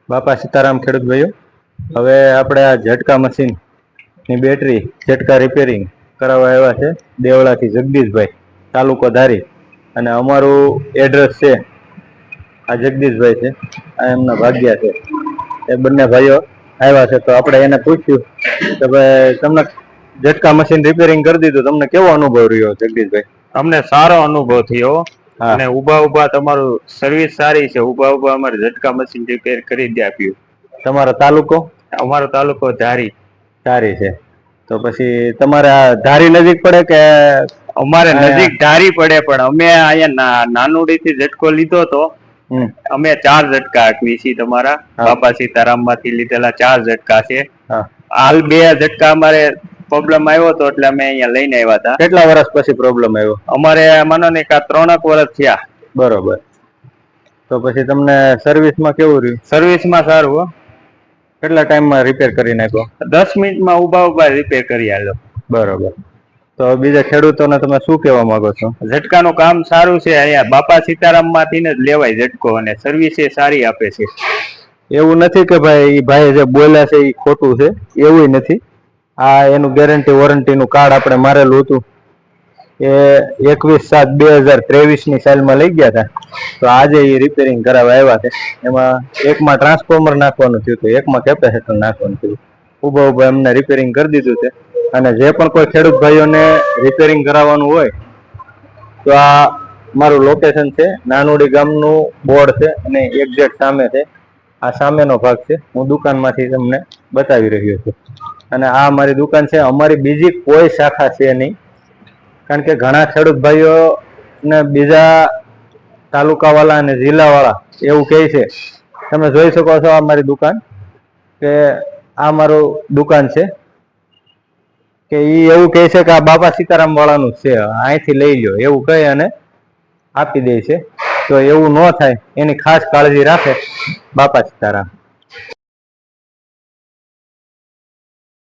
બાપા સીતારામ ખેડૂત ભાઈઓ, હવે આપણે આ ઝટકા મશીનની બેટરી ઝટકા રિપેરિંગ કરાવવા આવ્યા છે દેવળાથી જગદીશભાઈ, તાલુકો ધારી, અને અમારું એડ્રેસ છે આ જગદીશભાઈ છે, આ એમના ભાગ્યા છે. એ બંને ભાઈઓ આવ્યા છે તો આપણે એને પૂછ્યું કે ભાઈ તમને ઝટકા મશીન રિપેરિંગ કરી દીધું, તમને કેવો અનુભવ રહ્યો જગદીશભાઈ? અમને સારો અનુભવ થયો અને ઉભા તમારું સર્વિસ સારી છે. ઉભા અમારે ઝટકા મશીન રિપેર કરી દે આપ્યું. તમારો તાલુકો? અમારો તાલુકો ધારી. ધારી છે તો પછી તમારે આ ધારી નજીક પડે કે? અમારે નજીક ધારી પડે, પણ અમે અહીંયા નાનુડી થી ઝટકો લીધો તો અમે 4 ઝટકા આપી છીએ. તમારા બાપા સીતારામ માંથી લીધેલા 4 ઝટકા છે. હાલ 2 ઝટકા અમારે પ્રોબ્લેમ આવ્યો હતો એટલે અમે અહીંયા લઈને આવ્યા હતા. કેટલા વર્ષ પછી પ્રોબ્લેમ આવ્યો? અમારે માનો ને 3 વર્ષ થયા. બરોબર. તો પછી તમને સર્વિસમાં કેવું રહ્યું? સર્વિસમાં સારું. કેટલા ટાઈમમાં રિપેર કરી નાખ્યો? 10 મિનિટમાં ઉભા રિપેર કરી આલો. બરોબર. તો બીજા ખેડૂતોને તમે શું કહેવા માંગો છો? ઝટકાનું કામ સારું છે. અહીંયા બાપા સીતારામ માંથી જ લેવાય ઝટકો, અને સર્વિસ એ સારી આપે છે. એવું નથી કે ભાઈ ભાઈ જે બોલ્યા છે એ ખોટું છે, એવું નથી. આ એનું ગેરંટી વોરંટીનું કાર્ડ આપણે મારેલું હતું, એ 21/7/2023ની સાલમાં લઈ ગયા હતા. તો આજે એ રિપેરિંગ કરાવવા આવ્યા છે. એમાં એકમાં ટ્રાન્સફોર્મર નાખવાનું થયું હતું, એકમાં કેપેસિટર નાખવાનું થયું. ઉભા એમને રિપેરિંગ કરી દીધું છે. અને જે પણ કોઈ ખેડૂત ભાઈઓને રિપેરિંગ કરાવવાનું હોય તો આ મારું લોકેશન છે, નાનોડી ગામનું બોર્ડ છે અને એક્ઝેક્ટ સામે છે. આ સામેનો ભાગ છે. હું દુકાનમાંથી તમને બતાવી રહ્યો છું. અને આ મારી દુકાન છે. અમારી બીજી કોઈ શાખા છે નહીં, કારણ કે ઘણા ખેડૂત ભાઈઓ ને બીજા તાલુકાવાળા અને જિલ્લાવાળા એવું કહે છે. તમે જોઈ શકો છો આ મારી દુકાન, કે આ મારું દુકાન છે, કે એ એવું કહે છે કે આ બાપા સીતારામ વાળાનું છે, અહીંથી લઈ લો એવું કહી અને આપી દે છે. તો એવું ન થાય એની ખાસ કાળજી રાખે બાપા સીતારામ.